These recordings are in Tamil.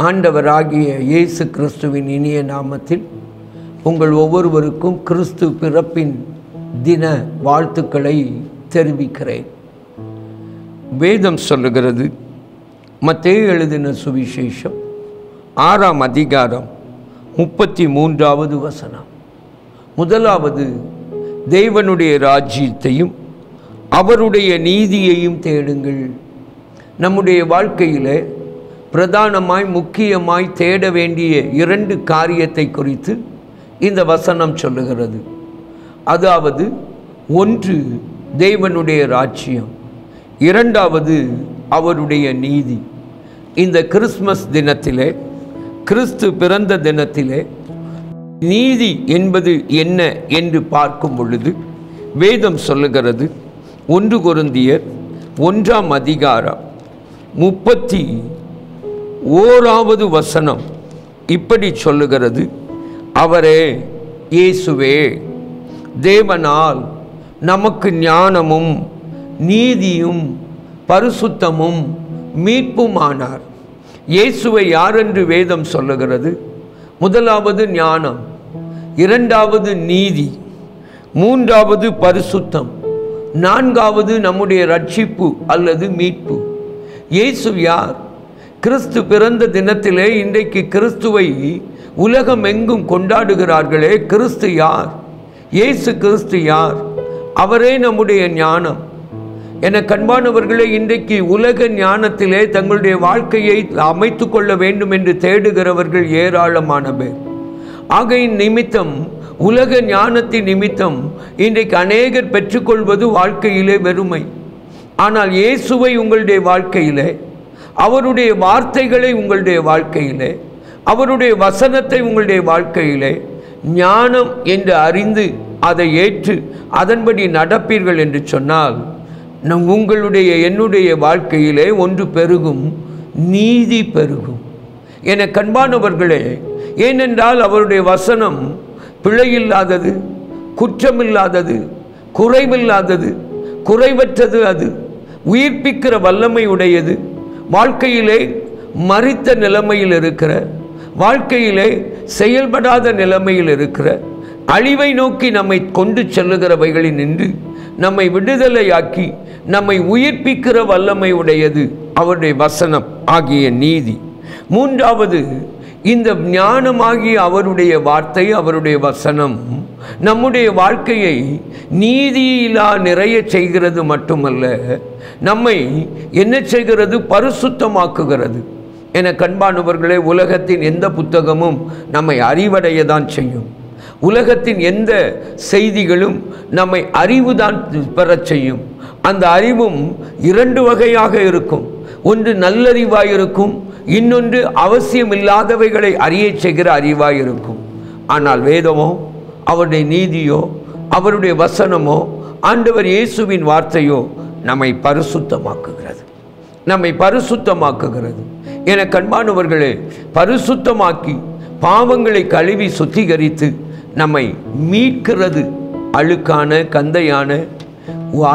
ஆண்டவராகிய இயேசு கிறிஸ்துவின் இனிய நாமத்தில் உங்கள் ஒவ்வொருவருக்கும் கிறிஸ்து பிறப்பின் தின வாழ்த்துக்களை தெரிவிக்கிறேன். வேதம் சொல்லுகிறது, மத்தேயு எழுதின சுவிசேஷம் 6ஆம் அதிகாரம் 33வது வசனம். முதலாவது தேவனுடைய ராஜ்யத்தையும் அவருடைய நீதியையும் தேடுங்கள். நம்முடைய வாழ்க்கையில் பிரதானமாய் முக்கியமாய் தேட வேண்டிய 2 காரியத்தை குறித்து இந்த வசனம் சொல்லுகிறது. அதாவது, ஒன்று தேவனுடைய ராஜ்யம், இரண்டாவது அவருடைய நீதி. இந்த கிறிஸ்மஸ் தினத்திலே, கிறிஸ்து பிறந்த தினத்திலே நீதி என்பது என்ன என்று பார்க்கும் பொழுது வேதம் சொல்லுகிறது, 1 கொரிந்தியர் 1ஆம் அதிகாரம் 31வது வசனம் இப்படி சொல்லுகிறது, அவரே இயேசுவே தேவனால் நமக்கு ஞானமும் நீதியும் பரிசுத்தமும் மீட்புமானார். இயேசுவை யாரென்று வேதம் சொல்லுகிறது? முதலாவது ஞானம், இரண்டாவது நீதி, மூன்றாவது பரிசுத்தம், நான்காவது நம்முடைய ரட்சிப்பு அல்லது மீட்பு. இயேசு யார்? கிறிஸ்து பிறந்த தினத்திலே இன்றைக்கு கிறிஸ்துவை உலகம் எங்கும் கொண்டாடுகிறார்களே, கிறிஸ்து யார்? இயேசு கிறிஸ்து யார்? அவரே நம்முடைய ஞானம். என கண்பானவர்களே, இன்றைக்கு உலக ஞானத்திலே தங்களுடைய வாழ்க்கையை அமைத்து கொள்ள வேண்டும் என்று தேடுகிறவர்கள் ஏராளமான பேர். ஆகையின் நிமித்தம், உலக ஞானத்தின் நிமித்தம் இன்றைக்கு அநேகர் பெற்றுக்கொள்வது வாழ்க்கையிலே வெறுமை. ஆனால் இயேசுவை உங்களுடைய வாழ்க்கையிலே, அவருடைய வார்த்தைகளை உங்களுடைய வாழ்க்கையிலே, அவருடைய வசனத்தை உங்களுடைய வாழ்க்கையிலே ஞானம் என்று அறிந்து அதை ஏற்று அதன்படி நடப்பீர்கள் என்று சொன்னால், உங்களுடைய என்னுடைய வாழ்க்கையிலே ஒன்று பெருகும், நீதி பெருகும். என கண்பானவர்களே, ஏனென்றால் அவருடைய வசனம் பிழையில்லாதது, குற்றமில்லாதது, குறைவில்லாதது, குறைவற்றது. அது உயிர்ப்பிக்கிற வல்லமை உடையது. வாழ்க்கையிலே மரித்த நிலைமையில் இருக்கிற, வாழ்க்கையிலே செயல்படாத நிலைமையில் இருக்கிற, அழிவை நோக்கி நம்மை கொண்டு செல்லுகிறவைகளில் நின்று நம்மை விடுதலையாக்கி நம்மை உயிர்ப்பிக்கிற வல்லமை உடையது அவருடைய வசனம் ஆகிய நீதி. மூன்றாவது, இந்த ஞானமாகிய அவருடைய வார்த்தை, அவருடைய வசனம் நம்முடைய வாழ்க்கையை நீதியிலா நிறைய செய்கிறது மட்டுமல்ல, நம்மை என்ன செய்கிறது? பரிசுத்தமாக்குகிறது. என கண்பானவர்களே, உலகத்தின் எந்த புத்தகமும் நம்மை அறிவடைய தான் செய்யும். உலகத்தின் எந்த செய்திகளும் நம்மை அறிவுதான் பெறச் செய்யும். அந்த அறிவும் 2 வகையாக இருக்கும். ஒன்று நல்லறிவாய் இருக்கும், இன்னொன்று அவசியமில்லாதவைகளை அறிய செய்கிற அறிவாய் இருக்கும். ஆனால் வேதமோ, அவருடைய நீதியோ, அவருடைய வசனமோ, ஆண்டவர் இயேசுவின் வார்த்தையோ நம்மை பரிசுத்தமாக்குகிறது, நம்மை பரிசுத்தமாக்குகிறது. என கண்பானவர்களே, பரிசுத்தமாக்கி பாவங்களை கழுவி சுத்திகரித்து நம்மை மீட்கிறது. அழுக்கான, கந்தையான,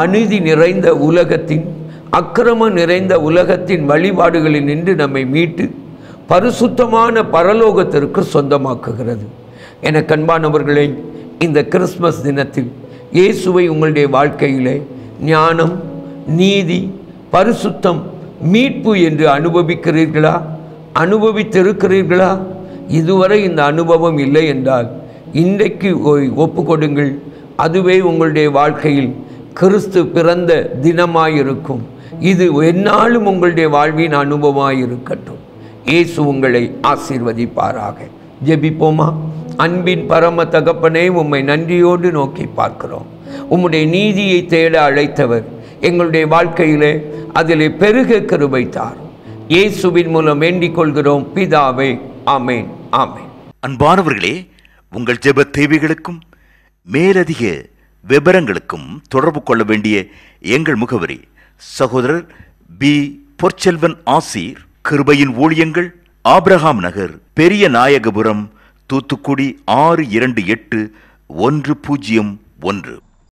அநீதி நிறைந்த உலகத்தின், அக்கிரமம் நிறைந்த உலகத்தின் வழிபாடுகளில் நின்று நம்மை மீட்டு பரிசுத்தமான பரலோகத்திற்கு சொந்தமாக்குகிறது. என கண்பானவர்களே, இந்த கிறிஸ்மஸ் தினத்தில் இயேசுவை உங்களுடைய வாழ்க்கையிலே ஞானம், நீதி, பரிசுத்தம், மீட்பு என்று அனுபவிக்கிறீர்களா? அனுபவித்திருக்கிறீர்களா? இதுவரை இந்த அனுபவம் இல்லை என்றால் இன்றைக்கு ஒப்பு கொடுங்கள். அதுவே உங்களுடைய வாழ்க்கையில் கிறிஸ்து பிறந்த தினமாயிருக்கும். இது எந்நாளும் உங்களுடைய வாழ்வின் அனுபவமாயிருக்கட்டும். இயேசு உங்களை ஆசீர்வதிப்பாராக. ஜெபிப்போமா? அன்பின் பரம தகப்பனே, உம்மை நன்றியோடு நோக்கி பார்க்கிறோம். உம்முடைய நீதியை தேட அழைத்தவர் எங்களுடைய வாழ்க்கையிலே அதிலே பெருக கிருபை தாரும். இயேசுவின் மூலம் வேண்டிக் கொள்கிறோம் பிதாவே. ஆமேன், ஆமேன். அன்பானவர்களே, உங்கள் ஜெப தேவைகளுக்கும் மேலதிக விவரங்களுக்கும் தொடர்பு கொள்ள வேண்டிய எங்கள் முகவரி: சகோதரர் பி. பொற்செல்வன் ஆசீர், கிருபையின் ஊழியங்கள், ஆபிரகாம் நகர், பெரிய நாயகபுரம், தூத்துக்குடி 628101.